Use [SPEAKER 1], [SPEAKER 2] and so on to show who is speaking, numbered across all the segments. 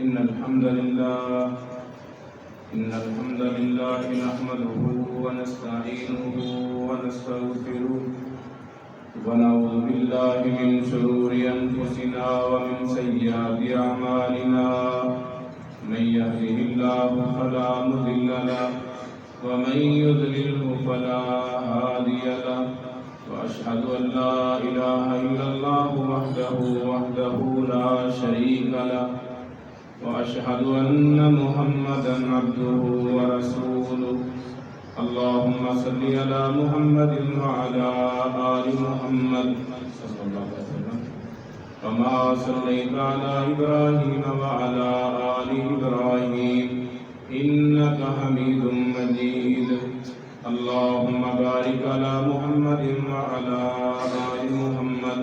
[SPEAKER 1] إن الحمد لله نحمده ونستعينه ونستغفره ونعوذ بالله من شرور أنفسنا ومن سيئات أعمالنا من يهده الله فلا مضل له ومن يضلله فلا هادي له وأشهد أن لا إله إلا الله وحده لا شريك له وأشهد أن محمدا عبده ورسوله اللهم صل على محمد وعلى آل محمد صلى الله عليه وسلم كما صليت على إبراهيم وعلى آل إبراهيم إنك حميد مجيد اللهم بارك على محمد وعلى آل محمد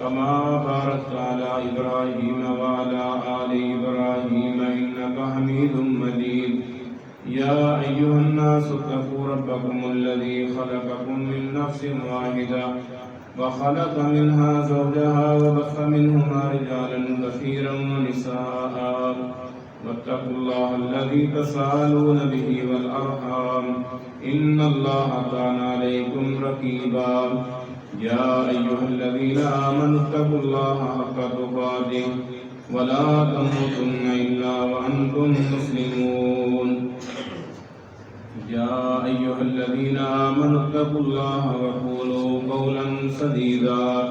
[SPEAKER 1] كما باركت على إبراهيم وعلى آل إبراهيم إنك حميد مجيد يا أيها الناس اتقوا ربكم الذي خلقكم من نفس واحدة وخلق منها زوجها وبث منهما رجالا كثيرا ونساء واتقوا الله الذي تساءلون به والأرحام إن الله كان عليكم رقيبا يا أيها الذين آمنوا اتقوا الله حق تقاته ولا تموتن إلا وأنتم مسلمون يا أيها الذين آمنوا اتقوا الله وقولوا قولا سديدا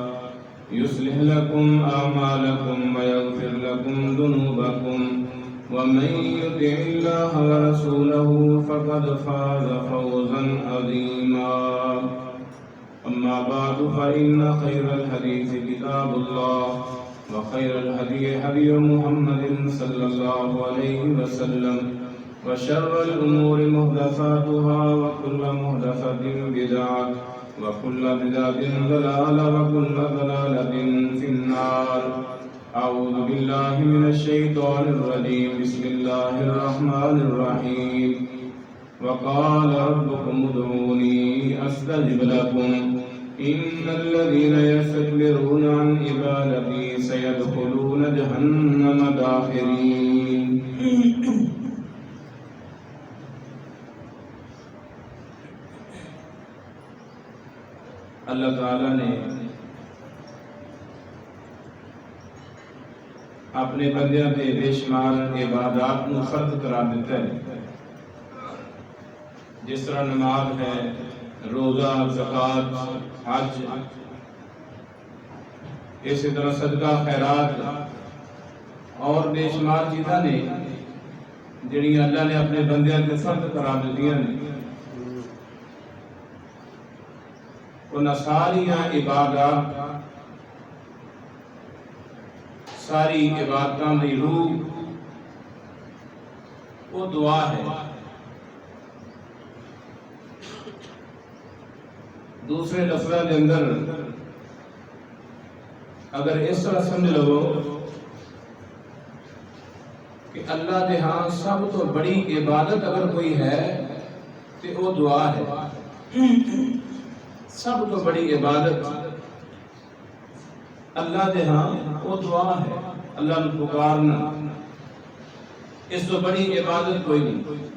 [SPEAKER 1] يصلح لكم أعمالكم ويغفر لكم ذنوبكم ومن يطع الله ورسوله فقد فاز فوزا عظيما أما بعد فإن خير الحديث كتاب الله وخير الهدي هدي محمد صلى الله عليه وسلم وشر الأمور محدثاتها وكل محدثة بدعة وكل بدعة ضلالة وكل ضلالة في النار أعوذ بالله من الشيطان الرجيم بسم الله الرحمن الرحيم وقال ربكم ادعوني أستجب لكم إن الذين يستكبرون عن عبادتي سيدخلون جهنم داخرين اللہ تعالیٰ نے اپنے بندیاں دے بے شمار عبادات کو فرض قرار دیتا ہے جس طرح نماز ہے روزہ زکوٰۃ حج اسی طرح صدقہ خیرات اور بے شمار چیزاں نے جڑی اللہ نے اپنے بندیاں کے فرض قرار دیتی ہیں ان ساری عبادات ساری عبادتاں دی روح وہ دعا ہے دوسرے لفظوں کے اندر اگر اس طرح سمجھ لو کہ اللہ دے ہاں سب تو بڑی عبادت اگر کوئی ہے تو وہ دعا ہے سب تو بڑی عبادت اللہ دے ہاں وہ دعا ہے اللہ نے پکارنا اس تو بڑی عبادت کوئی نہیں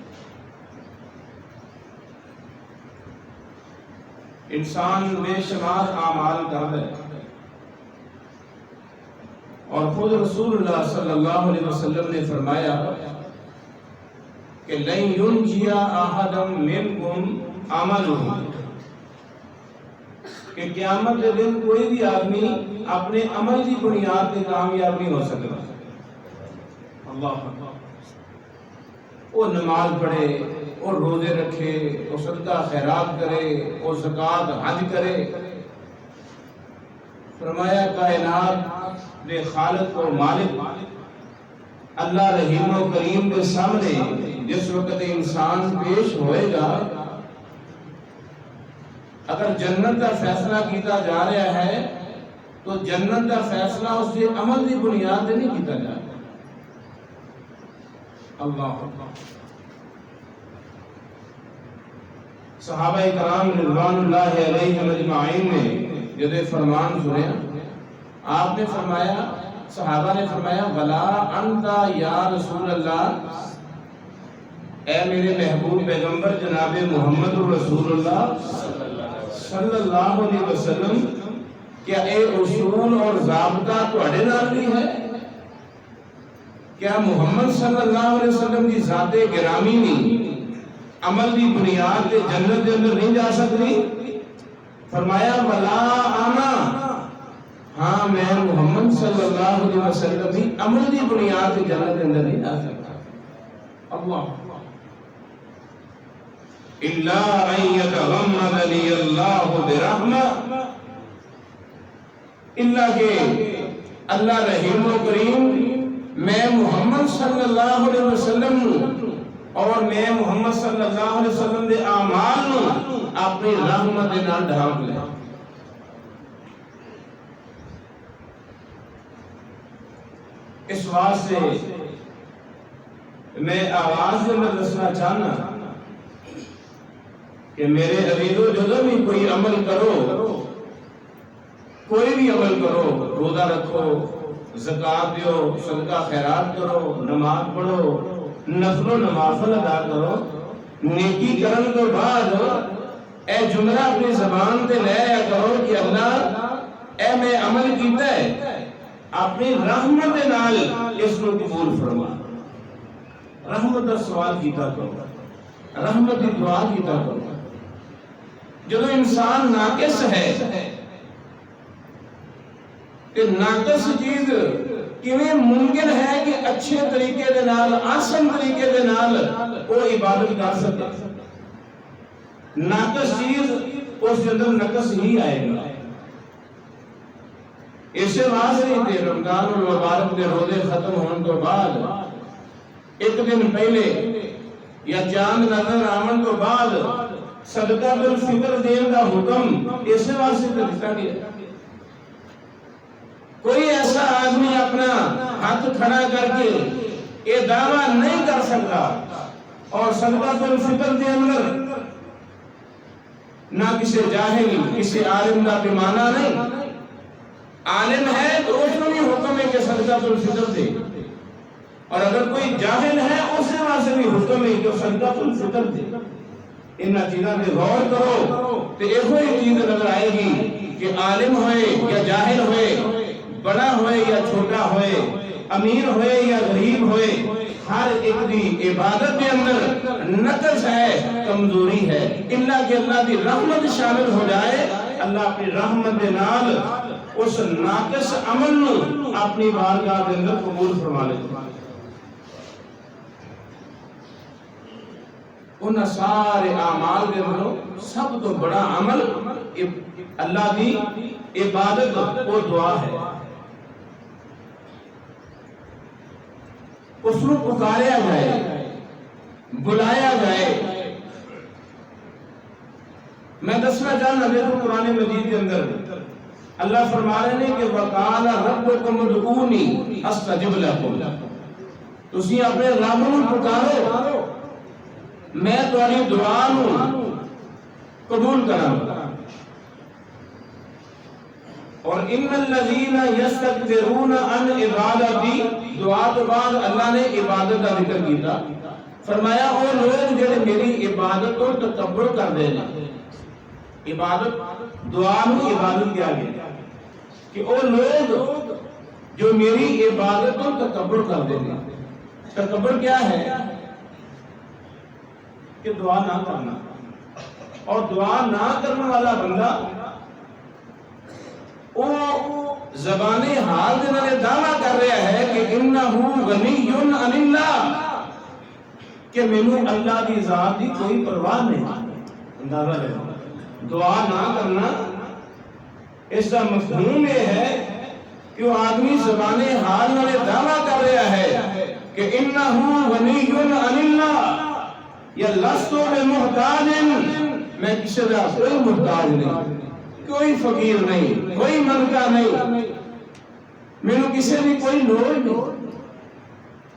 [SPEAKER 1] انسان بے شمار اعمال کرتا ہے اور خود رسول اللہ صلی اللہ علیہ وسلم نے فرمایا کہ لن ينجي احد منكم عمله کہ قیامت کے دن کوئی بھی آدمی اپنے عمل کی بنیاد پہ کامیاب نہیں ہو سکتا اللہ وہ نماز پڑھے اور روزے رکھے اور صدقہ خیرات کرے اور زکوٰۃ حج کرے فرمایا کائنات دے خالق اور مالک اللہ رحیم و کریم کے سامنے جس وقت انسان پیش ہوئے گا اگر جنت کا فیصلہ کیتا جا رہا ہے تو جنت کا فیصلہ اس کے عمل کی بنیاد پہ نہیں کیتا جا رہا اللہ صحابہ کرام رضوان اللہ علیہم اجمعین نے جب فرمان سنیا آپ نے فرمایا صحابہ نے فرمایا ولا انتا یا رسول اللہ، اے میرے محبوب پیغمبر جناب محمد رسول اللہ صلی اللہ علیہ وسلم، کیا اے اصول اور ضابطہ تواڈے نال بھی ہے؟ کیا محمد صلی اللہ علیہ وسلم کی ذات گرامی نہیں عمل دی بنیاد تے جنت دے اندر نہیں جا سکتی؟ فرمایا ولا انا، ہاں میں محمد صلی اللہ علیہ وسلم بھی عمل دی بنیاد تے جنت دے اندر نہیں جا سکتا۔ اللہ الا ان یتغمدنی اللہ برحمہ، الا کہ اللہ رحیم و کریم میں محمد صلی اللہ علیہ وسلم اور میں محمد صلی اللہ علیہ وسلم دے اعمال اپنی رحمت دے نال ڈھانپ لے۔ اس واسطے میں آواز میں دسنا چاہنا کہ میرے عزیزو جدو بھی کوئی عمل کرو، کوئی بھی عمل کرو، روزہ رکھو، زکات دیو، صدقہ خیرات کرو، نماز پڑھو، نفل و نوافل ادا کرو، نیکی کرن تو بعد اے جملہ اپنی زبان تے لے آیا کرو کہ اللہ اے میں عمل کیتا ہے، اپنی رحمت دے نال اس کو قبول فرما، رحمت دا سوال کیتا کرو، رحمت دی دعا کیتا کرو۔ جدو انسان ناقص ہے کہ ناقص چیز کیویں ممکن ہے کہ اچھے طریقے دے نال، آسان طریقے دے نال وہ عبادت کر سکے؟ ناقص چیز اس کے اندر نقص ہی آئے گا۔ اسے واسطے تے رمضان المبارک دے روزے ختم ہونے تو بعد ایک دن پہلے یا چاند نظر آمن تو بعد صدقہ بالفطر دین کا حکم اسے واسطے دتا گیا۔ کوئی ایسا آدمی اپنا ہاتھ کھڑا کر کے یہ دعویٰ نہیں کر سکتا، اور صدقہ بالفطر دے اندر نہ کسی جاہل کسی عالم کا پیمانہ نہیں، عالم ہے تو اس میں بھی حکم ہے کہ صدقہ بالفطر دے، اور اگر کوئی جاہل ہے اس کے واسطے بھی حکم ہے کہ صدقہ بالفطر دے۔ ان چیزوں پہ غور کرو تو ایک ہی چیز نظر آئے گی کہ عالم ہوئے یا جاہل ہوئے، بڑا ہوئے یا چھوٹا ہوئے، امیر ہوئے یا غریب ہوئے، ہر ایک دی عبادت کے اندر نقص ہے، کمزوری ہے، اللہ کہ اللہ دی رحمت شامل ہو جائے، اللہ اپنی رحمت دے نال اس ناقص عمل نو اپنی بارگاہ کے اندر قبول فرما لے۔ ان سارے اعمال کے اندر سب تو بڑا عمل اللہ دی عبادت وہ دعا ہے۔ اس کو پکاریا جائے، بلایا جائے۔ میں دسنا چاہنا دیکھو قرآن مجید کے اندر اللہ فرما رہے ہیں کہ وَقَالَ رَبُّكُمُ ادْعُونِي أَسْتَجِبْ لَكُمْ، تسی اپنے رب کو پکارو میں تمہاری دعا نو قبول کراں گا۔ اور ان الذین یستکبرون عن عبادتی، دعا تو بعد اللہ نے عبادت کا ذکر کیتا، فرمایا وہ لوگ جڑے میری عبادت کو تکبر کر دے نے، عبادت دعا نو عبادت کیا گیا کہ وہ لوگ جو میری عبادت کو تکبر کر دے نے۔ تکبر کیا ہے؟ کہ دعا نہ کرنا، اور دعا نہ کرنے والا بندہ وہ زبان حال دے نال دعویٰ کر رہا ہے کہ انہو غنی عن اللہ، کہ مینوں اللہ کی ذات کی کوئی پرواہ نہیں۔ اندازہ لے، دعا نہ کرنا اس کا مفہوم یہ ہے کہ وہ آدمی زبان حال نال دعویٰ کر رہا ہے کہ انہو غنی عن اللہ، یا لستو بمحتاج، میں کسی کا کوئی محتاج نہیں، کوئی فقیر نہیں، کوئی منگا نہیں، میرے کسی بھی کوئی لوڑ نہیں۔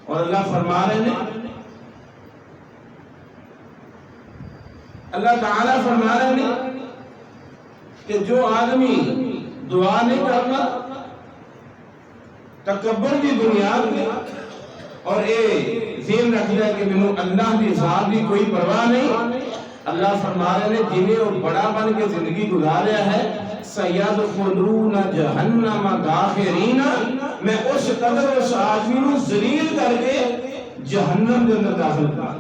[SPEAKER 1] اور اللہ فرما رہے ہیں، اللہ تعالیٰ فرما رہے ہیں کہ جو آدمی دعا نہیں کرنا تکبر دی بنیاد میں اور اے ذہن رکھ لیا کہ مینوں اللہ دی ذات دی کوئی پرواہ نہیں. اللہ فرما رہے ہیں جنہیں وہ بڑا بن کے زندگی گزاریا ہے سَيَدْخُلُونَ جَهَنَّمَ دَاخِرِينَ، میں اس قدر اس آدمی کو ذلیل کر کے جہنم کے اندر داخل کروں.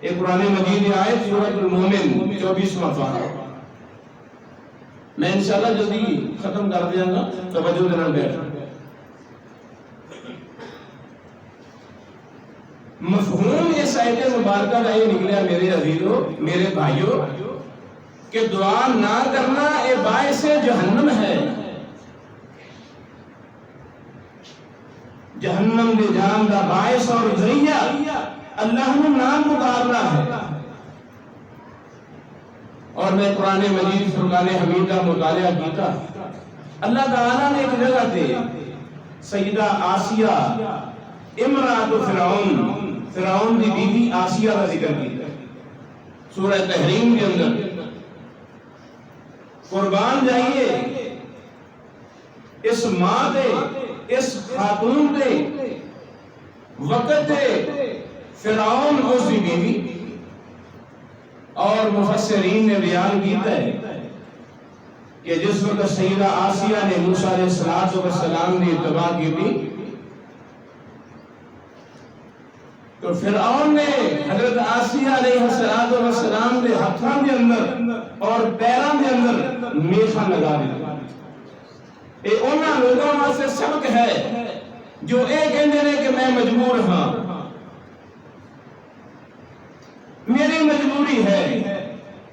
[SPEAKER 1] ایک قرآن مجید آیت سورۃ المومن 24واں پارہ. میں انشاءاللہ جلدی ختم کر دیا گا، توجہ دینا بیٹھ. مفہوم اس آیت مبارکہ کا یہ نکلا میرے عزیزوں، میرے بھائیوں، کہ دعا نہ کرنا یہ باعث جہنم ہے. جہنم دے جان دا باعث اور ذریعہ اللہ نے نام پکارنا ہے. اور میں قرآن مجید فرقان حمید کا مطالعہ کیتا، اللہ تعالیٰ نے ایک جگہ تے سیدہ آسیہ امرأۃ فرعون دی بیوی آسیہ کا ذکر کیا سورہ تحریم کے اندر. قربان جائیے اس ماں دے، اس خاتون دے وقت فرعون اس دی بیوی. اور مفسرین نے بیان کیتا ہے کہ جس وقت سیدہ آسیہ نے موسیٰ علیہ السلام نے اتباع کی تھی تو فرعون نے حضرت آسیہ علیہ السلام کے ہاتھوں کے اندر اور پیروں کے اندر میخا لگا دیا. یہ انہاں لوگوں واسطے سبق ہے جو یہ کہتے ہیں کہ میں مجبور ہاں، میری مجبوری ہے،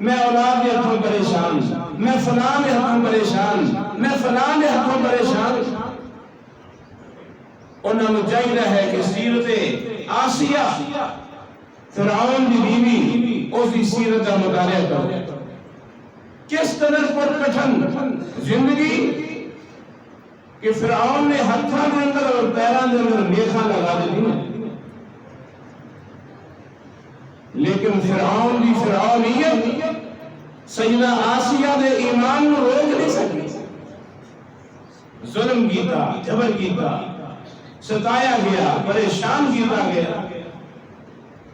[SPEAKER 1] میں اولاد کے ہاتھوں پریشان، میں فلاں کے ہاتھوں پریشان، میں فلاں کے ہاتھوں پریشان. انہوں نے چاہیے ہے کہ سیرت آسیہ فرعون کی بیوی اس کی سیرت کا مطالعہ کرو. کس قدر پر کٹھن زندگی کہ فرعون نے ہاتھوں کے اندر اور پیروں کے اندر میخا لگا دی. لیکن فرعون کی فرعونیت سیدہ آسیہ دے ایمان کو روک نہیں سکی. ظلم کیتا، جبر کیتا، ستایا گیا، پریشان کیتا گیا.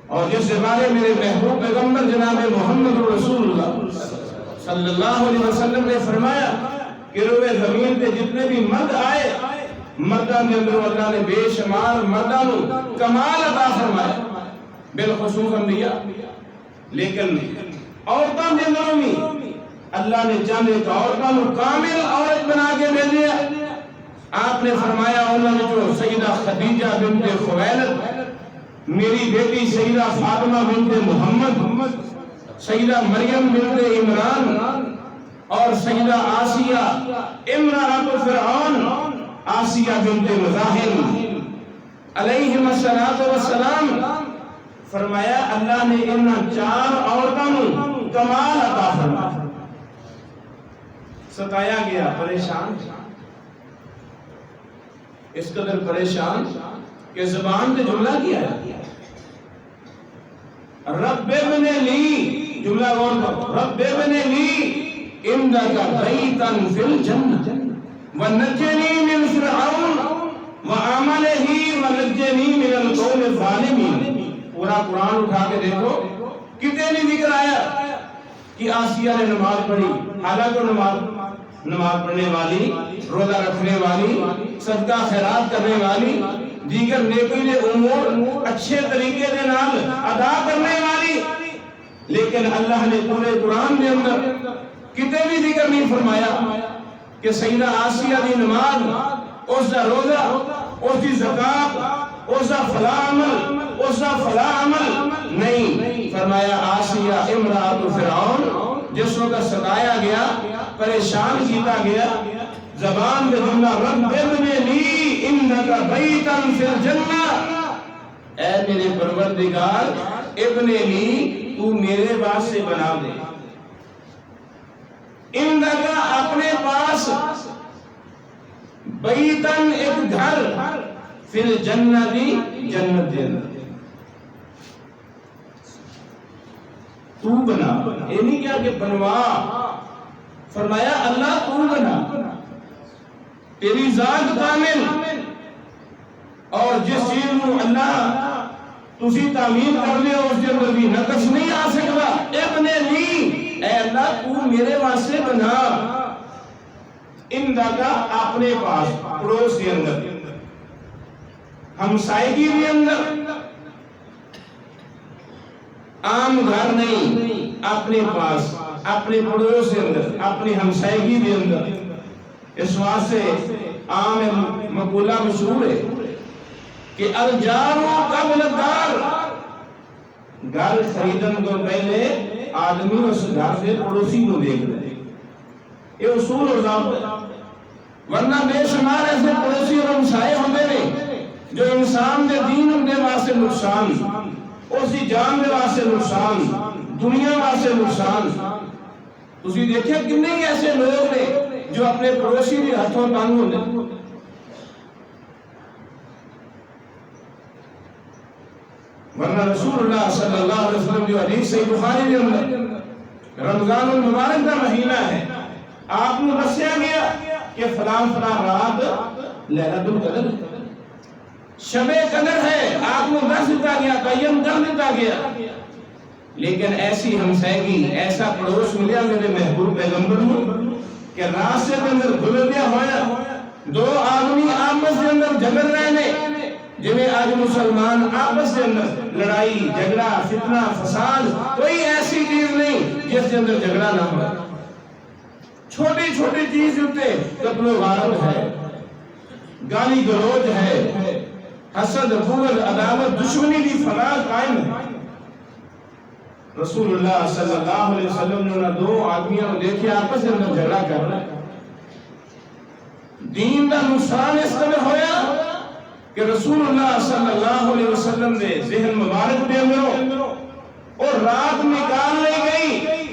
[SPEAKER 1] اور جس بارے میرے محبوب پیغمبر جناب محمد رسول اللہ صلی اللہ علیہ وسلم نے فرمایا کہ روئے زمین پہ جتنے بھی مرد آئے، مردان کے اندر اللہ نے بے شمار مردان کمال عطا فرمایا، بالخصوص انبیاء. لیکن عورتوں کے اندروں میں اللہ نے چاندے کا عورتوں کو کامل عورت بنا کے بھیجا. آپ نے فرمایا انہوں نے جو سیدہ خدیجہ بنت خویلد، میری بیٹی سیدہ فاطمہ بنت محمد، سیدہ مریم بنت عمران اور سیدہ آسیہ امرأۃ فرعون آسیہ بنت مزاحم علیہم السلام، فرمایا اللہ نے انہاں چار عورتوں کو کمال عطا فرمایا. ستایا گیا، پریشان، اس قدر پریشان کہ زبان پہ جملہ کیا ہے رب ابن لی. جملہ غور کرو، رب ابن لی عندک بیتا فی الجنہ ونجنی من فرعون وعملہ ونجنی من القوم الظالمین. پورا قرآن اٹھا کے دیکھو کتنے نہیں ذکر آیا کہ آسیہ نے نماز پڑھی، حالانکہ نماز پڑھنے والی، روزہ رکھنے والی، صدقہ خیرات کرنے والی، دیگر نیکی کے امور اچھے طریقے سے نال ادا کرنے والی. لیکن اللہ نے پورے قرآن کے اندر کتنے بھی ذکر نہیں فرمایا کہ سیدہ آسیہ دی نماز، اس دا روزہ، اس دی زکات، اس دا فلاں عمل، اس دا فلاں عمل نہیں. فرمایا آسیہ امرأۃ فرعون جس وقت ستایا گیا، پریشان کیتا گیا، زبان پہ جملہ رب ابن لی انک بیتا فی الجنہ، اے میرے پروردگار ابن لی تو میرے واسطے بنا دے، انک اپنے پاس، بیتن ایک گھر، فی الجنہ دی جنت دے اندر تو بنا. یہ نہیں کیا کہ بنوا، فرمایا اللہ تو بنا. تیری ذات کامل اور جس چیز کو اللہ تسی تعمیر کر لیا اس کے اندر بھی نقص نہیں آ سکتا. ابن لی اے اللہ تو میرے واسطے بنا اندہ کا اپنے پاس پڑوس کے اندر ہمسائیگی بھی اندر عام گھر نہیں اپنے پاس اپنے پڑوس کے اندر اپنی ہمسائیگی بھی اندر. اس واسطے عام مقولہ مشہور ہے کہ الجار قبل الدار. گھر خریدن کو پہلے آدمی اس گھر سے پڑوسی کو دیکھ لے. یہ اصول اور ضابطہ ہے. ورنہ بے شمار ایسے پڑوسی اور ہمسائے ہوتے ہیں جو انسان دے دین دے واسطے نقصان, اسی جان دے واسطے نقصان, دنیا واسطے نقصان. تسی دیکھیں کتنے ہی ایسے لوگ نے جو اپنے پڑوسی بھی ہاتھوں تنگ ہوتے. ورنہ رسول اللہ صلی اللہ علیہ وسلم جو حدیث صحیح بخاری کے اندر رمضان المبارک کا مہینہ ہے, آپ کو دسیا گیا کہ فلان فلان رات لیلۃ القدر شب قدر ہے. آپ کو دس دیتا گیا, تعین کر دیتا گیا. لیکن ایسی ہمسائیگی ایسا پڑوس ملیا میرے محبوب پیغمبر کو کہ راستے کے اندر گزریا ہوا دو آدمی آپس کے اندر جھگڑ رہے ہیں. جنہیں آج مسلمان آپس کے اندر لڑائی جھگڑا فتنہ فساد کوئی ایسی چیز نہیں جس کے اندر جھگڑا نہ ہو. چھوٹی چھوٹی چیز ہوتے قتل و غارت ہے, گالی گلوچ ہے, حسد بغض عداوت دشمنی کی فلاح قائم ہے. رسول اللہ صلی اللہ علیہ وسلم نے دو آدمیوں کو دیکھے آپس کے اندر جھگڑا کر رہا ہے. دین کا نقصان اس طرح ہویا کہ رسول اللہ صلی اللہ علیہ وسلم نے ذہن مبارک دے اندروں اور رات نکال لی گئی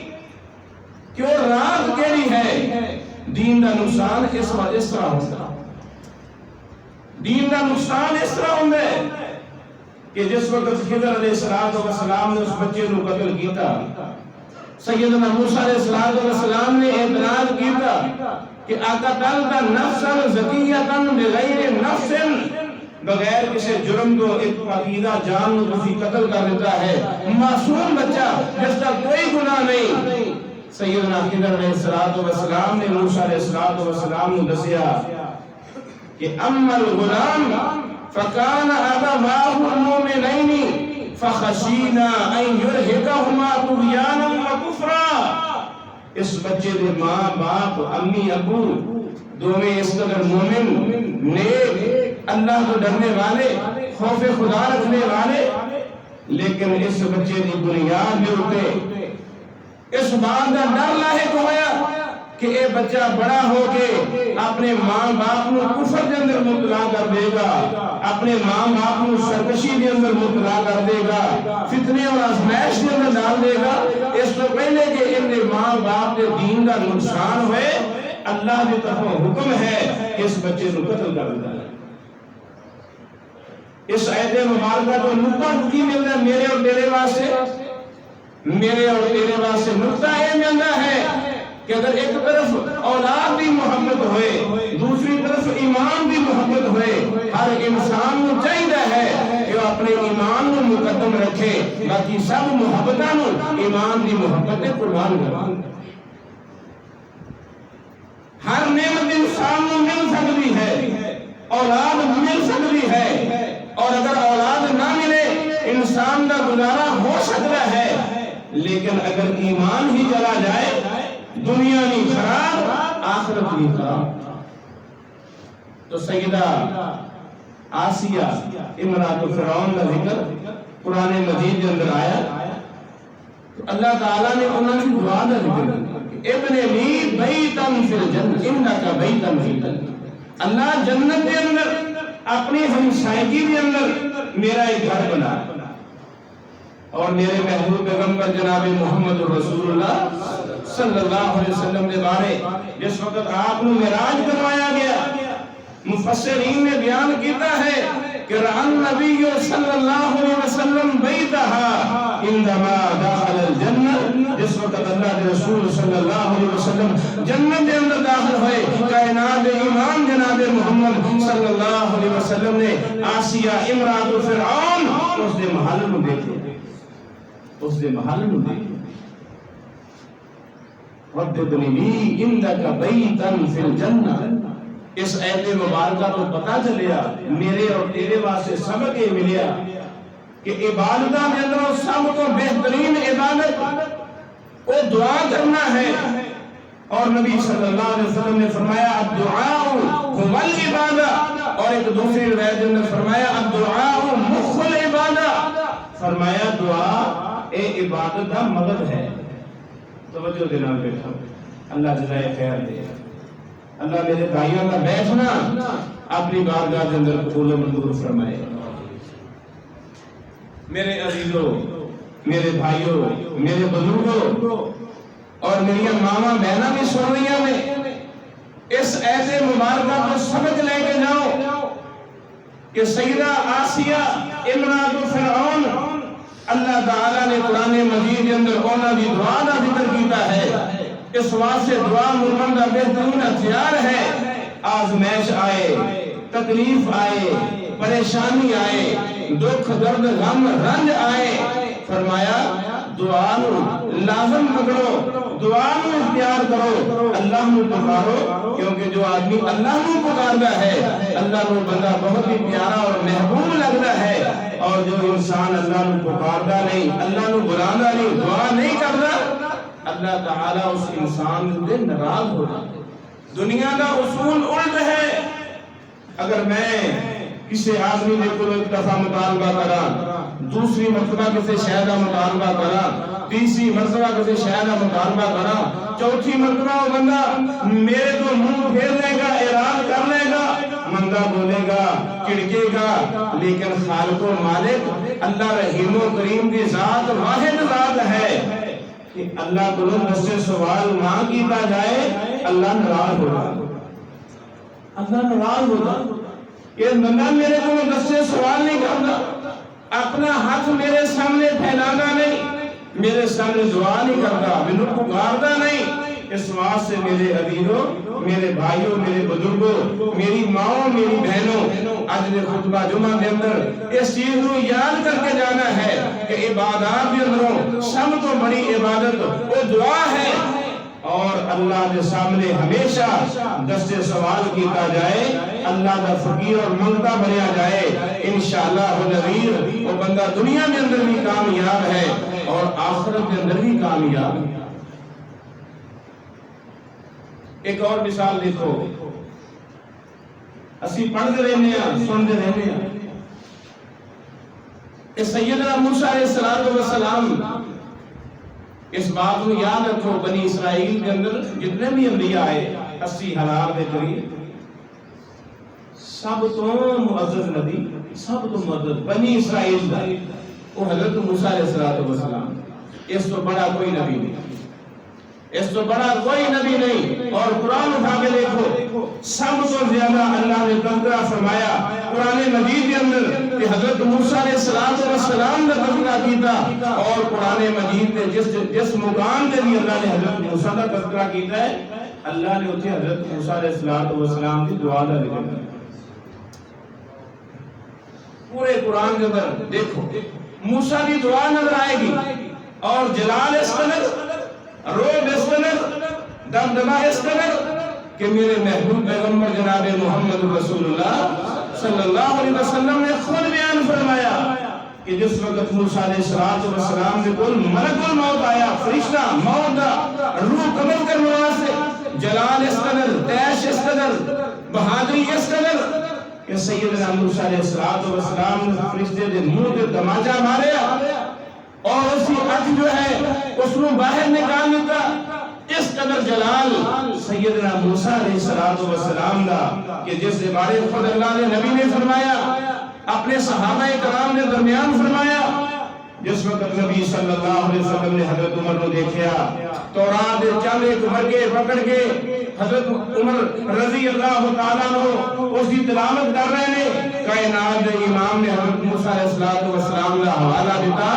[SPEAKER 1] کہ وہ رات کیڑی ہے. دین کا نقصان اس طرح ہوتا, دین کا نقصان اس طرح ہوتا ہے کہ جس وقت خضر علیہ السلام نے اس بچے کو قتل کیتا, سیدنا موسیٰ علیہ السلام نے اعتراض کیتا کہ اقتلت نفسا زکیۃ بغیر نفس, بغیر کسی جرم کو ایک پاکیزہ جان کو کسی قتل کر دیتا ہے, معصوم بچہ جس کا کوئی گناہ نہیں. سیدنا خضر علیہ السلام نے موسیٰ علیہ السلام کو دسیا کہ اما الغلام فکان ابواہ مومنین فخشینا ان یرہقہما طغیانا وکفرا. اس بچے کے ماں باپ امی ابو دونوں اس قدر مومن نیک اللہ کو ڈرنے والے خوف خدا رکھنے والے, لیکن اس بچے کی بنیاد جو ہوتے اس بات کا ڈر لاحق ہوا کہ اے بچہ بڑا ہو کے اپنے ماں باپ کو کفر کے اندر مبتلا کر دے گا, اپنے ماں باپ کو سرکشی کے اندر مبتلا کر دے گا, فتنے اور آزمائش کے اندر ڈال دے گا. اس سے پہلے کہ ان ماں باپ کے دین کا نقصان ہوئے, اللہ کی طرف حکم ہے کہ اس بچے کو قتل کر دیا جائے. اس آیت مبارکہ کو نقطہ کی ملتا ہے میرے اور تیرے واسطے, میرے اور تیرے واسطے نقطہ یہ ملتا ہے کہ اگر ایک طرف اولاد بھی محبت ہوئے, دوسری طرف ایمان بھی محبت ہوئے, ہر انسان کو چاہیے ہے کہ وہ اپنے ایمان کو مقدم رکھے, باقی سب محبتوں ایمان کی محبت قربان کرے. ہر نعمت انسان کو مل سکتی ہے, اولاد مل سکتی ہے, اور اگر اولاد نہ ملے انسان کا گزارا ہو سکتا ہے, لیکن اگر ایمان ہی چلا جائے دنیا نہیں خراب آخرت نہیں خراب. تو سیدہ آسیہ امرأۃ فرعون کا ذکر قرآن مجید کے اندر آیا تو اللہ تعالیٰ نے انہوں کی دعا کا ذکر کیا, ابن لی بیتن فی الجنہ انک بیتن فی الجنہ. اللہ جنت کے اندر اپنی ہمسائیگی کے اندر میرا ایک گھر بنا, اور میرے محبوب پیغمبر جناب محمد رسول اللہ صلی اللہ علیہ وسلم کے بارے جس وقت آپ کو معراج کروایا گیا, مفسرین نے بیان کیتا ہے کہ رأى النبی صلی اللہ علیہ وسلم بیتہا اندما داخل الجنہ، جس وقت اللہ کے رسول صلی اللہ علیہ وسلم جنت کے اندر داخل ہوئے، کائنات امام جناب محمد صلی اللہ علیہ وسلم نے آسیہ امراۃ فرعون اس دے محل میں دیکھے، اس دے محل میں دیکھے، رب ابن لی عندک بیتا فی الجنہ۔ اس آیت مبارکہ تو پتا چلیا، میرے اور تیرے واسطے سبق یہ ملیا کہ عبادتہ میں اندر سب کو بہترین عبادت وہ دعا کرنا ہے، اور نبی صلی اللہ علیہ وسلم نے فرمایا الدعاء هو العبادہ، اور ایک دوسری روایت نے فرمایا الدعاء مخ العبادہ، فرمایا دعا اے عبادت کا مدد ہے۔ توجہ دینا بیٹھا، اللہ جزائے خیر دے، اللہ میرے بھائیوں کا بیٹھنا اپنی بارگاہ کے اندر قبول و منظور فرمائے۔ میرے عزیزوں، میرے بھائیوں، میرے بزرگوں اور میری ماما بہنہ بھی سن رہی ہیں، اس ایسے مبارکہ کو سمجھ لے کے جاؤ کہ سیدہ آسیہ امراۃ فرعون، اللہ تعالیٰ نے قرآن مجید کے اندر اونا بھی دعا کا ذکر کیتا ہے۔ اس واسطے دعا مومن کا بہترین ہتھیار ہے۔ آزمائش آئے، تکلیف آئے، پریشانی آئے، دکھ درد غم رنج آئے، فرمایا دعا نو لازم پکڑو، دعا نو اختیار کرو، اللہ نو پکارو، کیونکہ جو آدمی اللہ نو پکارتا ہے اللہ نو بندہ بہت ہی پیارا اور محبوب لگتا ہے، اور جو انسان اللہ نو پکارتا نہیں، اللہ نو بلانا نہیں، دعا نہیں کرتا، اللہ تعالیٰ اس انسان سے ناراض ہو جاتا ہے۔ دنیا کا اصول الٹ ہے، اگر میں کسی آدمی نے کوئی ایک دفعہ مطالبہ کرا، دوسری مرتبہ کسی شے دا مطالبہ کرا، تیسری مرتبہ کسی شے دا مطالبہ کرا، چوتھی مرتبہ وہ بندہ میرے تو منہ پھیر لے گا، اعراض کر لے گا، مندہ بولے گا، چڑکے گا، لیکن خالق و مالک اللہ رحیم و کریم کی ذات واحد ذات ہے کہ اللہ کو مجھ سے سوال نہ کیتا جائے، اللہ ناراض ہوگا، اللہ ناراض ہوگا۔ یہ بندہ میرے کو مجھ سے سوال نہیں کرتا، اپنا ہاتھ میرے سامنے پھیلانا نہیں، میرے سامنے دعا نہیں کرتا، مجھے پکارتا نہیں۔ اس واسطے میرے عزیزوں، میرے بھائیوں، میرے بزرگوں، میری ماں، میری بہنوں، آج نے خطبہ جمعہ کے اندر اس چیز کو یاد کر کے جانا ہے کہ عبادات کے اندروں سب تو بڑی عبادت وہ دعا ہے، اور اللہ کے سامنے ہمیشہ دست سوال کیتا جائے، اللہ کا فقیر اور منگتا بنیا جائے، انشاءاللہ العزیز وہ بندہ دنیا کے اندر بھی کامیاب ہے اور آخرت کے اندر بھی کامیاب ہے۔ ایک اور مثال دیکھو، اسی پڑھتے رہنے ہیں، سنتے رہنے ہیں، کہ سیدنا موسیٰ علیہ السلام، اس بات کو یاد رکھو، بنی اسرائیل کے اندر جتنے بھی انبیاء آئے 80,000 کے قریب، سب تو معزز نبی، سب تو معزز بنی اسرائیل کا وہ حضرت موسیٰ علیہ السلام، اس تو بڑا کوئی نبی نہیں، اس تو بڑا کوئی نبی نہیں۔ اور قرآن اٹھا کے دیکھو، سب سے زیادہ اللہ نے تذکرہ فرمایا قرآن مجید کے اندر کہ حضرت موسیٰ علیہ السلام نے تذکرہ کیتا، اور قرآن مجید نے جس مقام کے لیے اللہ نے حضرت موسیٰ کا تذکرہ کیتا ہے، اللہ نے اسے حضرت موسیٰ علیہ السلام کی دعا کا ذکر کیا۔ پورے قرآن کے اندر دیکھو موسیٰ کی دعا نظر آئے گی، اور جلال اس قدر، روب اس قدر، دمدمہ اس قدر کہ میرے محبوب پیغمبر جناب محمد رسول اللہ صلی اللہ علیہ وسلم نے خود بیان فرمایا کہ جس وقت موسیٰ علیہ السلام نے کل ملک الموت آیا، فرشتہ موت دا روح قبض کرنے واسطے، جلال اس قدر، تیش اس قدر، بہادری اس قدر کہ سیدنا موسیٰ علیہ السلام نے فرشتے دے منہ دے دماجہ ماریا، اور اسی اٹھ جو ہے اس کو باہر نکال لیتا۔ اس قدر جلال سیدنا موسیٰ علیہ السلام دا کہ جس بارے خود اللہ نے نبی نے فرمایا، اپنے صحابہ کرام نے درمیان فرمایا، جس وقت نبی صلی اللہ علیہ وسلم نے حضرت عمر کو دیکھا، تورات چند ایک ورگے پکڑ کے حضرت عمر رضی اللہ تعالیٰ عنہ اس کی تلاوت کر رہے ہیں، کائنات امام نے حضرت موسیٰ علیہ السلام کا حوالہ دیتا.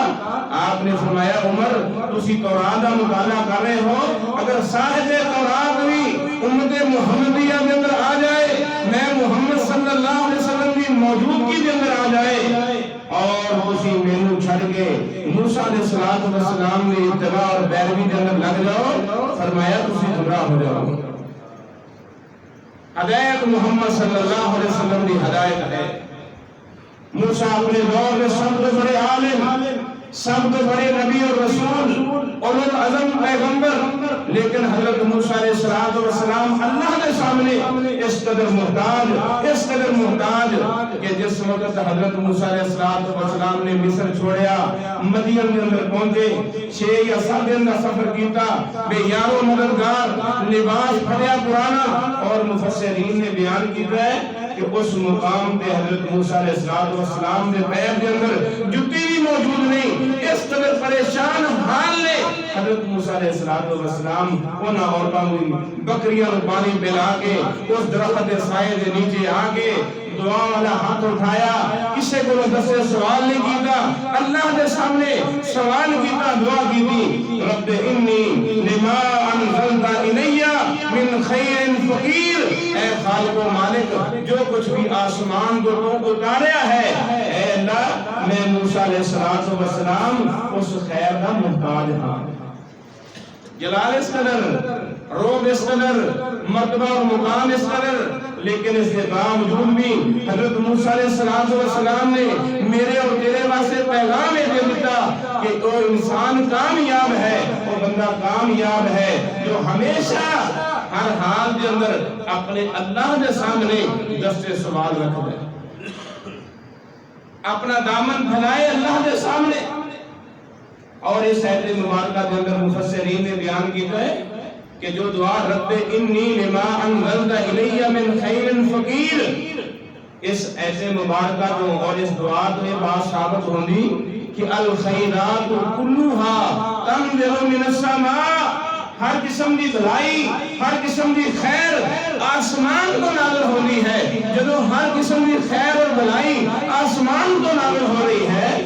[SPEAKER 1] آپ نے فرمایا عمر تسی تورات کا مطالعہ کر رہے ہو, اگر صاحب تورات بھی امت محمدیہ کے اندر آ جائے, میں محمد صلی اللہ علیہ وسلم کی موجودگی کے اندر آ جائے اور اسی مینو چھڑ کے موسیٰ علیہ السلام نے اتباع اور پیروی کے اندر لگ جاؤ, فرمایا تسی گمراہ ہو جاؤ. ہدایت محمد صلی اللہ علیہ وسلم کی ہدایت ہے. موسیٰ اپنے دور میں سب سے بڑے عالم, سب سے بڑے نبی اور رسول, اولو العزم پیغمبر, لیکن حضرت موسیٰ علیہ السلام اللہ کے سامنے اس قدر محتاج کہ جس وقت حضرت موسیٰ علیہ السلام نے مصر چھوڑیا, مدین کے اندر پہنچے, 6 یا 7 دن کا سفر کیتا, بے یار و مددگار, لباس پھٹیا پرانا, اور مفسرین نے بیان کیتا ہے کہ اس مقام پہ حضرت موسیٰ علیہ السلام کے پیر کے اندر جوتی بھی موجود نہیں. اس قدر پریشان حال نے حضرت موسیٰ علیہ السلام انہاں عورتوں کو بکریاں پانی پلا کے اس درخت سائے کے نیچے آ کے دعا والا ہاتھ اٹھایا, کسے کو دس سوال نہیں کیتا, اللہ کے سامنے سوال کیتا, دعا کیتی, رب انی لما انزلت الی من خیر فقیر, اے خالق و مالک جو کچھ بھی آسمان کو تو اتاریا ہے, اے اللہ میں موسیٰ علیہ السلام اس خیر کا محتاج ہاں. جلال اس قدر, روب اس قدر, مرتبہ اور مقام اس قدر, لیکن اس کے باوجود بھی حضرت موسیٰ علیہ السلام نے میرے اور تیرے واسطے پیغام دے دیتا کہ تو انسان کامیاب ہے, وہ بندہ کامیاب ہے جو ہمیشہ ہر حال کے اندر اپنے اللہ کے سامنے دستے سوال رکھ دے, اپنا دامن پھیلائے اللہ کے سامنے. اور اس آیت مبارکہ کے اندر مفسرین نے بیان کیا ہے کہ جو دعا رب انی لما انزلت الی من خیر فقیر, اس آیت مبارکہ کو اور اس دعا میں بات ثابت ہوندی کہ الخیرات کلھا تنزل من السماء, ہر قسم کی بھلائی, ہر قسم کی خیر آسمان کو نازل ہونی ہے. جدو ہر قسم کی خیر اور بھلائی آسمان کو نازل ہو رہی ہے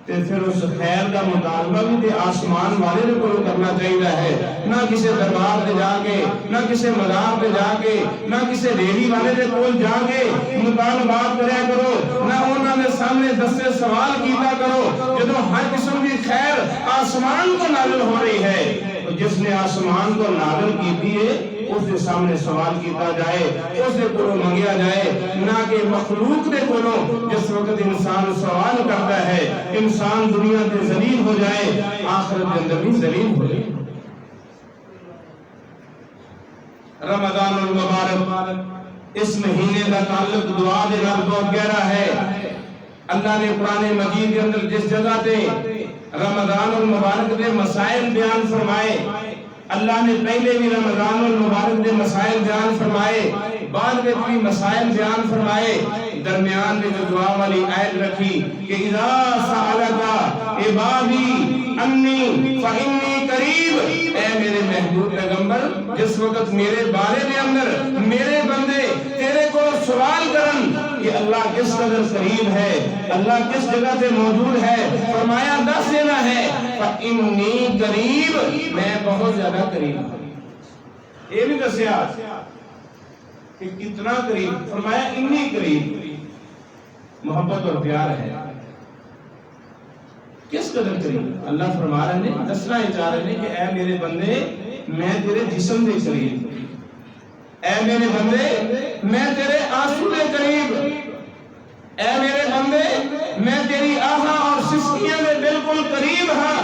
[SPEAKER 1] تو پھر اس خیر کا مطالبہ بھی آسمان والے کو کرنا چاہیے ہے. نہ کسی دربار پہ جا کے, نہ کسی مزار پہ جا کے, نہ کسی ریڑھی والے کے کول جا کے مطالبات کریا کرو, نہ انہوں نے سامنے دستے سوال کیتا کرو. جدو ہر قسم کی خیر آسمان کو نازل ہو رہی ہے تو جس نے آسمان کو نازل کی ہے اس کے سامنے سوال کیتا جائے, اس سے کو منگیا جائے, نہ کہ مخلوق دے کولو. جس وقت انسان سوال کرتا ہے انسان دنیا کے ذلیل ہو جائے, آخرت کے اندر بھی ذلیل ہو جائے. رمضان المبارک اس مہینے کا تعلق دعا دے نال بہت گہرا ہے. اللہ نے قرآن مجید کے اندر جس جگہ تے رمضان المبارک دے مسائل بیان فرمائے, اللہ نے پہلے بھی رمضان المبارک دے مسائل بیان فرمائے, بعد میں بھی مسائل بیان فرمائے, درمیان میں جو دعا والی آیت رکھی کہ اذا سألک عبادی انی فإنی قریب, اے میرے محبوب پیغمبر جس وقت میرے بارے میں اندر میرے بندے تیرے کو سوال کرن کہ اللہ کس قدر قریب ہے, اللہ کس جگہ پہ موجود ہے, فرمایا دس دینا ہے فإنی قریب, میں بہت زیادہ قریب ہوں. یہ بھی دسیا کہ کتنا قریب, فرمایا انی قریب, محبت اور پیار ہے. کس قدر قریب, اللہ فرما رہے ہیں, دسنا ہی چاہ رہے ہیں کہ اے میرے بندے میں تیرے جسم دے قریب, اے میرے بندے میں تیرے آنسو دے قریب, اے میرے بندے میں تیری آہا اور سسکیاں میں بالکل قریب ہاں.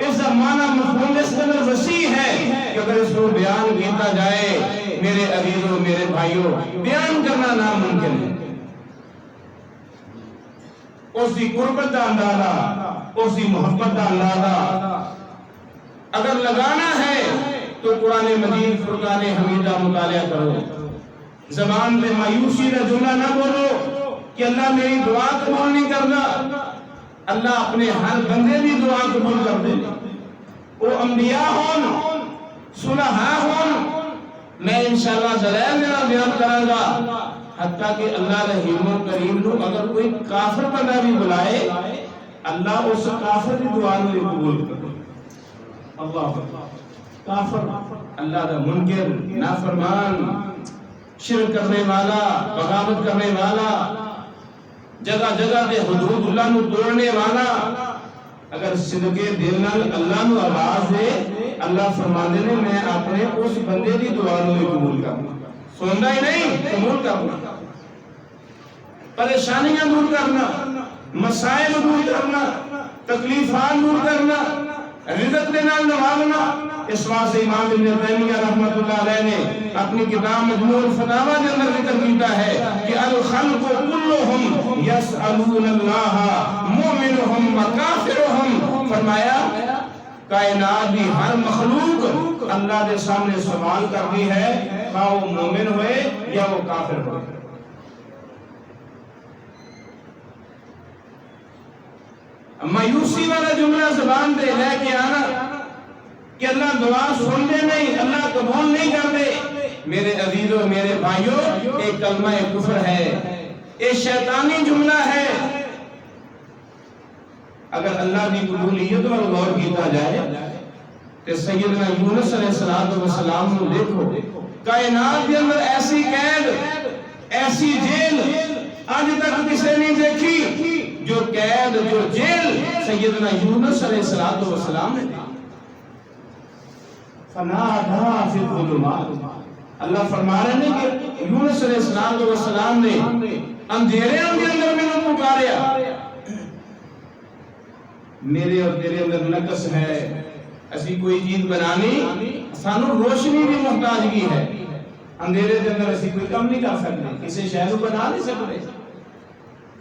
[SPEAKER 1] اس معنی مفہوم اس قدر وسیع ہے کہ اگر اس کو بیان کیتا جائے میرے عزیزوں میرے بھائیوں بیان کرنا ناممکن ہے. اس کی قربت کا اندازہ, اس کی محبت کا اندازہ اگر لگانا ہے تو قرآن مجید فرقان حمیدہ مطالعہ کرو. زبان پہ مایوسی کا جملہ نہ بولو کہ اللہ میری دعا قبول نہیں کرتا. اللہ اپنے ہر بندے بھی دعا قبول کر دے, وہ انبیاء ہون, صلحاء ہون. میں انشاءاللہ ذرائع میرا بیان کروں گا, حتیٰ کہ اللہ رحیم و کریم نو اگر کوئی کافر بندہ بھی بلائے اللہ اس کافر کی دعا نو قبول کرے. اللہ کافر اللہ دا منکر نافرمان شرک کرنے والا بغاوت کرنے والا جگہ جگہ دے حدود اللہ نو توڑنے والا اگر صدقے دل نال اللہ نو آواز دے اللہ فرماندے نے میں اپنے اس بندے دی دعا نو قبول کروں. سننا ہی نہیں قبول کرنا. پریشانیاں دور کرنا مسائل دور کرنا تکلیفات دور کرنا رزق دے نال نوازنا. اس واسطے امام ابن تیمیہ رحمۃ اللہ علیہ نے اپنی کتاب مجموع الفتاوی کے اندر ذکر کیتا ہے کہ الخلق كلهم يسألون الله مؤمنهم وكافرهم. فرمایا کائنات کی ہر مخلوق اللہ کے سامنے سوال کرتی ہے خواہ وہ مومن ہوئے یا وہ کافر ہوئے. مایوسی والا جملہ زبان پہ لے کے آنا کہ اللہ دعا سنتے نہیں اللہ قبول نہیں کرتے. میرے عزیزوں میرے بھائیوں ایک کلمہ کفر ہے ایک شیطانی جملہ ہے. اگر اللہ کی قبولیت پر غور کیتا جائے تو سیدنا یونس علیہ السلام کو دیکھو کائنات کے اندر ایسی قید ایسی جیل آج تک کسی نہیں دیکھی جو قید جو جیل سیدنا یونس علیہ السلام نے دیکھی. فنادى في الظلمات. اللہ فرما رہے ہیں کہ یونس علیہ السلام نے اندھیریاں کے اندر میں پکاریا. میرے اور تیرے اندر نقص ہے اسی کوئی چیز بنانی سانو روشنی بھی محتاجگی ہے. اندھیرے کے اندر اسی کوئی کم نہیں کر سکتے کسی شہر کو بنا نہیں سکتے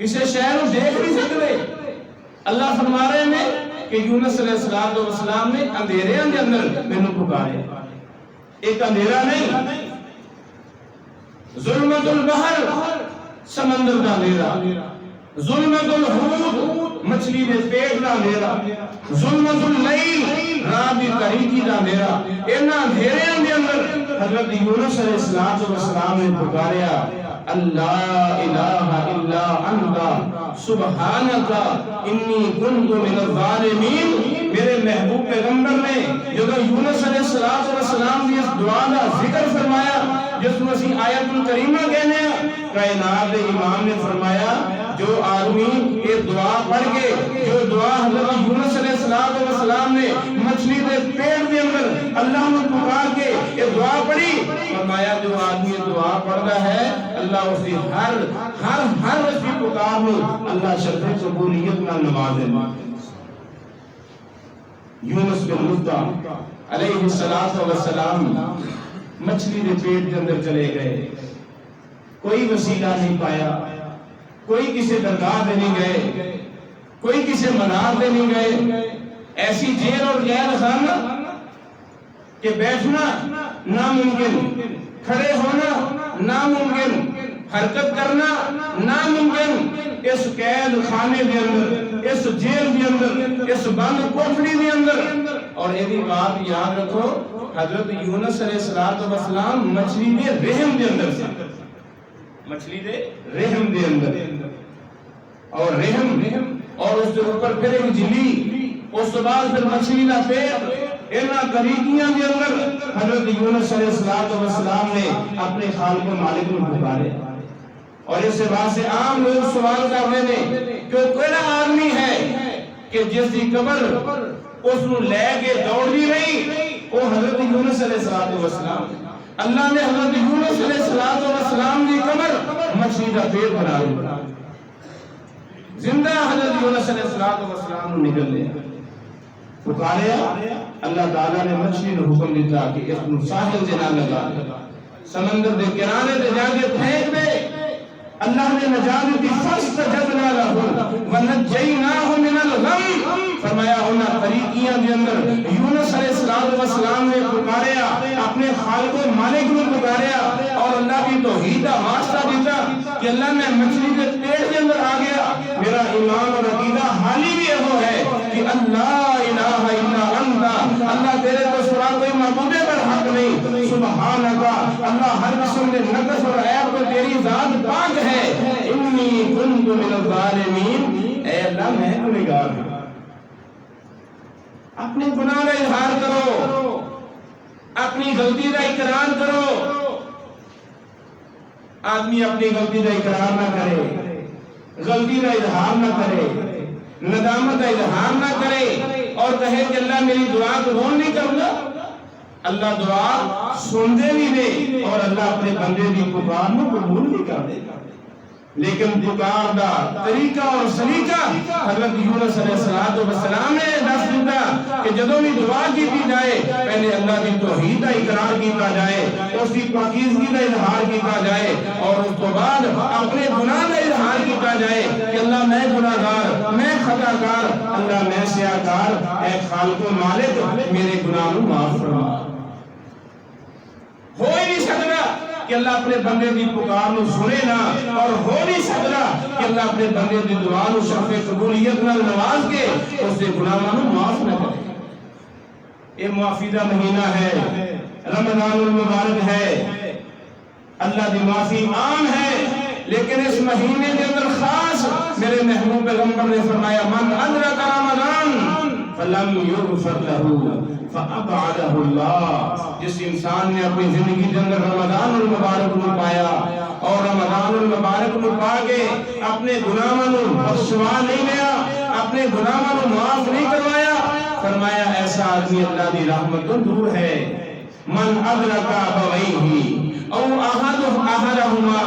[SPEAKER 1] کسی شہر کو دیکھ نہیں سکتے. اللہ فرما رہے ہیں کہ یونس علیہ السلام نے اندھیرے کے اندر میں پکارے. ایک اندھیرا نہیں ظلمت البحر سمندر کا اندھیرا ظلمت الحوت مچھلی کے پیٹ کا اندھیرا ظلمت اللیل رات کی تاریکی کا اندھیرا. ان اندھیرے کے اندر حضرت یونس علیہ السلام نے پکاریا اللہ الہ الا انت سبحانک انی کنت من الظالمین. میرے محبوب پیغمبر نے جب یونس علیہ السلام کی اس دعا کا ذکر فرمایا جس میں اسی آیت الکریمہ کہنے ہیں کائنات امام نے فرمایا جو آدمی یہ دعا پڑھ کے جو دعا حضرت یونس علیہ السلام نے مچھلی کے پیٹ کے اندر اللہ نے پکار کے یہ دعا پڑھی فرمایا جو آدمی یہ دعا پڑھتا ہے اللہ اسی ہر اس کی پکار میں اللہ شرط قبولیت کا نواز ہے. یونس بن متہ علیہ السلام مچھلی کے پیٹ کے اندر چلے گئے. کوئی وسیلہ نہیں پایا کوئی کسی درگاہ پہ نہیں گئے کوئی کسی منار پہ نہیں گئے. ایسی جیل اور قید خانہ کہ بیٹھنا ناممکن کھڑے ہونا ناممکن حرکت کرنا ناممکن. اس قید خانے کے اندر اس جیل کے اندر اس بند کوٹڑی کے اندر. اور یہ بات یاد رکھو حضرت یونس علیہ السلام مچھلی کے رحم کے اندر سے مچھلی کے رحم کے اندر اور رحم اور اس کے اوپر پھر ایک جھلی اس کے بعد پھر مچھلی کا پیٹ اینا طریقیاں کے اندر حضرت یونس علیہ السلام نے اپنے خالق و مالک کو پکارے. اور اس بات سے عام لوگ سوال کر رہے ہیں کہ کوئی آدمی ہے کہ جس کی قبر اس کو لے کے دوڑ دی رہی وہ حضرت یونس علیہ السلام. اللہ نے حضرت یونس علیہ السلام کی قبر مچھلی کا پیٹ بنا دیا. زندہ حضرت یونس علیہ السلام نکل لیا پکاریا. اللہ تعالیٰ نے مچھلی کو حکم دیتا کہ اس کو ساحل سے نہ لگا سمندر کے کنارے سے جا کے پھینک دے. اللہ نے نجات دی فاستجبنا له ونجیناہ من الغم. فرمایا ہونا طریقیاں کے اندر یونس علیہ السلام نے پکاریا اپنے خالق و مالک کو پکاریا اور اللہ کی توحید کا واسطہ دیتا کہ اللہ میں مچھلی کے پیٹ کے اندر آ گیا. میرا ایمان اور عقیدہ حالی بھی وہ ہے کہ اللہ الہ الا انت اللہ تیرے تو سوا کوئی معبود پر حق نہیں. سبحانک اللہ ہر قسم کے نقص اور عیب کو تیری ذات پاک ہے انی کنت من الظالمین، اے اللہ میں گنہگار ہوں۔ اپنے گناہ کا اظہار کرو، اپنی غلطی کا اقرار کرو۔ آدمی اپنی غلطی کا اقرار نہ کرے، غلطی کا اظہار نہ کرے، ندامت کا اظہار نہ کرے اور کہے کہ اللہ میری دعا قبول نہیں کروں گا، اللہ دعا سنتے بھی دے اور اللہ اپنے بندے کی پکار کو قبول بھی کر دے گا۔ لیکن پکار دا طریقہ اور سلیقہ حضرت یونس علیہ السلام نے دس دیتا کہ جدوں بھی دعا کی جائے پہلے اللہ کی توحید کا اقرار کیتا جائے، اس کی پاکیزگی کا اظہار کیتا جائے اور اس تو بعد اپنے گناہ کا اظہار کیتا جائے کہ اللہ میں گناہگار، میں خطا کار، اللہ میں سیاکار، اے خالق و مالک میرے گناہ کو معاف فرما۔ ہو ہی نہیں سکتا کہ اللہ اپنے بندے کی پکار کو سنے نہ، اور ہو نہیں سکتا کہ اللہ اپنے بندے کی دعا کو شرف قبولیت نہ نواز کے اس سے گناہوں کو معاف نہ کرے۔ یہ معافی کا مہینہ ہے، رمضان المبارک ہے، اللہ کی معافی عام ہے، لیکن اس مہینے کے اندر خاص میرے محبوب پیغمبر نے فرمایا من ادرک رمضان فلم یغفر له فابعده اللہ، جس انسان نے اپنی زندگی کے اندر رمضان المبارک کو پایا اور رمضان المبارک کو پا کے اپنے گناہوں کو بخشوا نہیں لیا، اپنے گناہوں کو معاف نہیں کروایا، فرمایا ایسا آدمی اللہ کی رحمت تو دور ہے۔ من ادرک ابویہ او احدہما،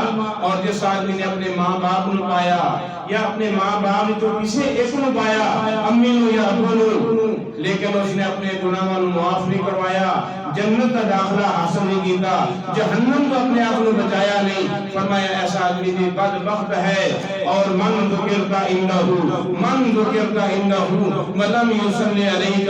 [SPEAKER 1] اور جس آدمی نے اپنے ماں باپ کو پایا یا اپنے ماں باپ تو کسی ایک کو پایا، امی نو یا ابو نو، لیکن اس نے اپنے گناہوں کو معاف نہیں کروایا، جنت کا داخلہ حاصل نہیں کیتا، جہنم کو اپنے آپ کو بچایا نہیں، فرمایا ایسا آدمی بھی بدبخت ہے۔ اور من ذکرت عنہ ولم یصلی علیک،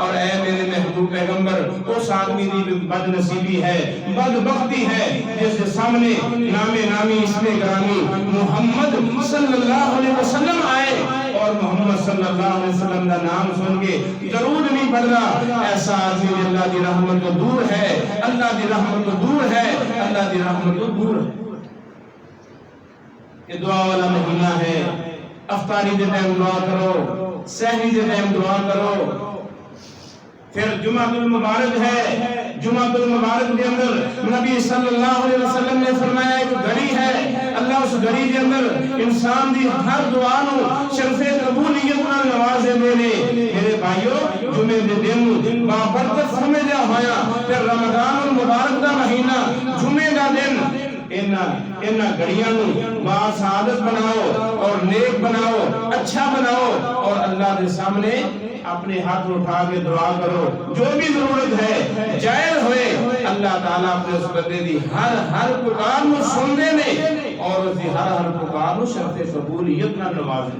[SPEAKER 1] اور اے میرے محبوب پیغمبر اس آدمی کی بد نصیبی ہے، بدبختی ہے جس کے سامنے نام نامی اسم گرامی محمد صلی اللہ علیہ وسلم آئے اور محمد صلی اللہ علیہ وسلم کا نام سن کے درود نہیں پڑھ رہا، ایسا آدمی اللہ کی رحمت تو دور ہے، اللہ کی رحمت تو دور ہے، اللہ کی رحمت تو دور ہے۔ یہ دعا والا مہینہ ہے، افطاری کے ٹائم دعا کرو، سحری کے ٹائم دعا کرو۔ پھر جمعہ المبارک ہے، جمعہ المبارک کے اندر نبی صلی اللہ علیہ وسلم نے فرمایا ایک گھڑی ہے، اللہ اس گھڑی کے اندر انسان دی ہر دعا نو شرف قبولیت نال نوازے میرے بھائیو۔ جمعے دے دن بابرکت سمجھا ہویا، پھر رمضان المبارک دا مہینہ جمعے دا دن انہاں گھڑیاں نو با سعادت بناؤ اور نیک بناؤ، اچھا بناؤ اور اللہ دے سامنے اپنے ہاتھ اٹھا کے دعا کرو، جو بھی ضرورت ہے جائز ہوئے، اللہ تعالیٰ اپنے اس بندے دی ہر پکار کو سننے نے اور اس دی ہر پکار کو شرط قبولیت نہ نوازے۔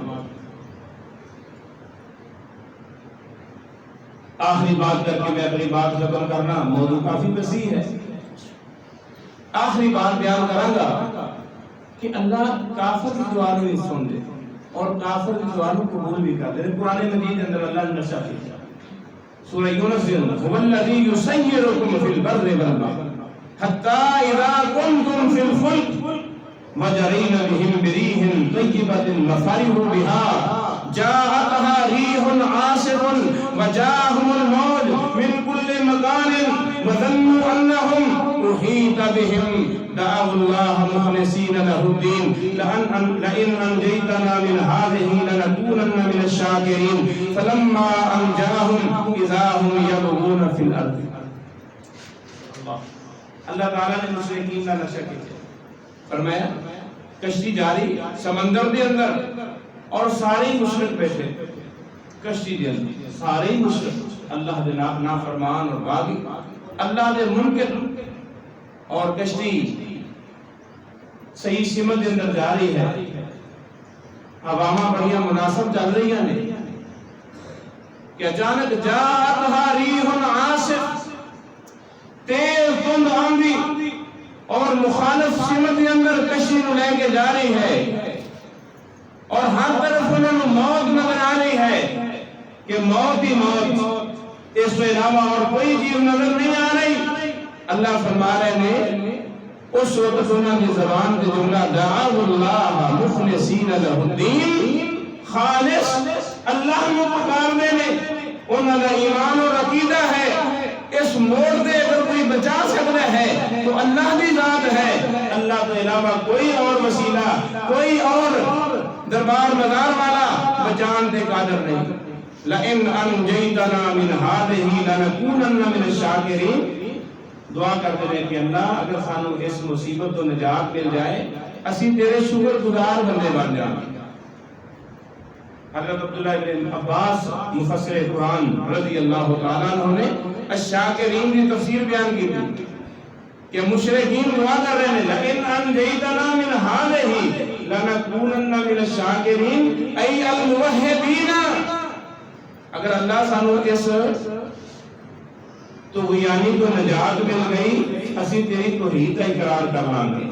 [SPEAKER 1] آخری بات کر کے میں اپنی بات ختم کرنا، موضوع کافی وسیع ہے، آخری بات بیان کروں گا کہ اللہ کافر کی دعا نہیں سن دے اور کافر کی دعا کو قبول بھی کر دے۔ قرآن مجید کے اندر اللہ نے نشہ کیا، سورہ یونس کے اندر هو الذی یسیرکم فی البر والبحر حتی اذا کنتم فی الفلک وجرین بهم بریح طیبۃ وفرحوا بها جاءتها ریح عاصف وجاءهم الموج من كل مکان وظنوا انهم احیط بهم دعوا الله مخلصین له الدین لئن انجیتنا من هذه لنکونن من الشاکرین فلما انجاهم اذا هم یبغون فی الارض۔ اللہ تعالیٰ نے مشرکین کا نشہ کیا، فرمایا کشتی جاری سمندر دے اندر اور سارے مشرک بیٹھے کشتی دے اندر، سارے مشرک اللہ دے نافرمان اور باغی، اللہ دے منکر، اور کشتی صحیح سمت دے اندر جا رہی ہے، ہواواں بڑیاں مناسب چل رہی ہیں کہ اچانک جاءتها ریح عاصف، تیز دھند آندھی اور مخالف سمت کے اندر کشتی کو لے کے جا رہی ہے اور ہر طرف انہوں موت نظر آ رہی ہے کہ موت ہی موت، اس کے علاوہ اور کوئی چیز نظر نہیں آ رہی۔ اللہ فرما رہے ہیں اس وقت انہوں کی زبان کے جملہ دعوا اللہ مخلصین لہ الدین، خالص اللہ میں پکارنے میں انہوں نے ایمان اور عقیدہ ہے اس موڑ دے اگر کوئی بچا سکتا ہے تو اللہ کی ذات ہے، اللہ کے علاوہ کوئی اور وسیلہ، کوئی اور دربار مدار والا بچان دے قادر نہیں۔ لَإِنْ أَنْجَيْتَنَا مِنْ هَذِهِ لَنَكُونَنَّ مِنَ الشَّاكِرِينَ، دعا کرتے ہیں کہ اللہ اگر سانو اس مصیبت و نجات مل جائے اسی تیرے شکر گزار بندے بن جائیں۔ حضرت عبداللہ بن عباس مفسر قرآن رضی اللہ تعالیٰ عنہ نے الشاکرین کی تفسیر بیان کی تھی کہ مشرکین دعا کر رہے ہیں لَإِنْ أَنْجَيْتَنَا مِنْ هَذِهِ لَنَكُونَنَّ مِنَ الشَّاكِرِينَ أَيْ الْمُوَحِّدِينَ، اگر اللہ سانو اس تو یعنی تو نجات مل گئی اسی تیری توحید کا اقرار کر لیں گے،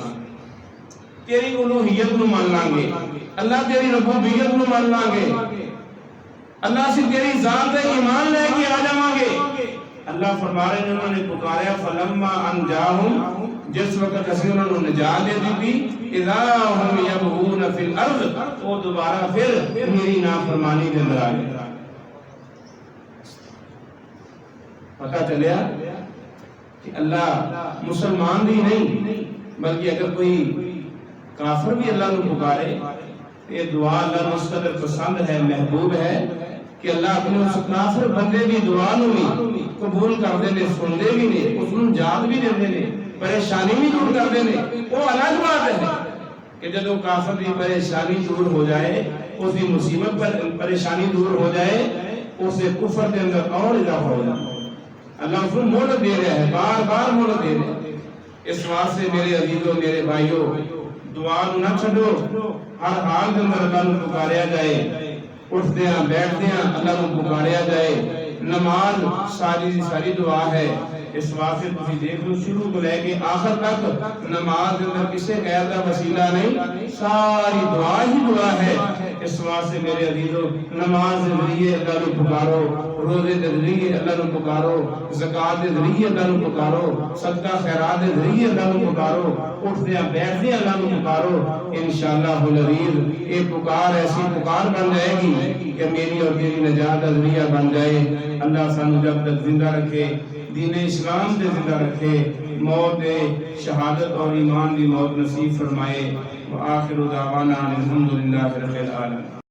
[SPEAKER 1] تیری الوہیت نو مان لیں گے، اللہ تیری ربوبیت نو مان لیں گے، اللہ سے تیری ذات ایمان لے کے آ جاؤں گے۔ اللہ فرما رہے ہیں انہوں نے پکاریا فلما انجاہم، جس وقت اسی انہوں نے نجات دے دی تھی اذا ہم یبغون فی الارض، وہ دوبارہ پھر میری نافرمانی کے اندر آ گئے۔ پتہ چلیا کہ اللہ مسلمان بھی نہیں بلکہ اگر کوئی کافر بھی اللہ کو پکارے یہ دعا اللہ کو اس قدر پسند ہے، محبوب ہے کہ اللہ اپنے اس کافر بندے بھی دعا نو بھی قبول کر دے نے، سن دے بھی نے، اس نو جات بھی دے نے، پریشانی بھی دور کر دے نے۔ وہ الگ بات ہے کہ جب کافر کی پریشانی دور ہو جائے، اس کی مصیبت پر پریشانی دور ہو جائے، اسے کفر کے اندر اور اضافہ ہو جائے۔ اللہ اس کو مہلت دے رہا ہے، بار بار مہلت دے رہا ہے۔ اس واسطے میرے عزیزوں، میرے بھائیوں، دعا نہ چھڈو، ہر حال کے اندر اللہ کو پکاریا جائے، اٹھتے ہیں بیٹھتے ہیں اللہ کو پکاریا جائے۔ نماز ساری دعا ہے، اس واسطے تسی دیکھ لو شروع کو لے کے آخر تک نماز کے اندر کسی غیر کا وسیلہ نہیں، ساری دعا ہی دعا ہے۔ اس واسطے میرے عزیزوں، نماز کے ذریعے اللہ کو پکارو، روزے کے ذریعے اللہ کو پکارو، زکوٰۃ کے ذریعے اللہ کو پکارو، صدقہ خیرات کے ذریعے اللہ کو پکارو، اٹھتے ہیں بیٹھتے ہیں اللہ کو پکارو۔ انشاءاللہ العزیز یہ پکار ایسی پکار بن جائے گی کہ میری اور تیری نجات کا ذریعہ بن جائے۔ اللہ سانو جب تک زندہ رکھے، دین اسلام دے زندہ رکھے، موت دے شہادت اور ایمان دی موت نصیب فرمائے۔ وآخر دعوانا الحمدللہ رب العالمین۔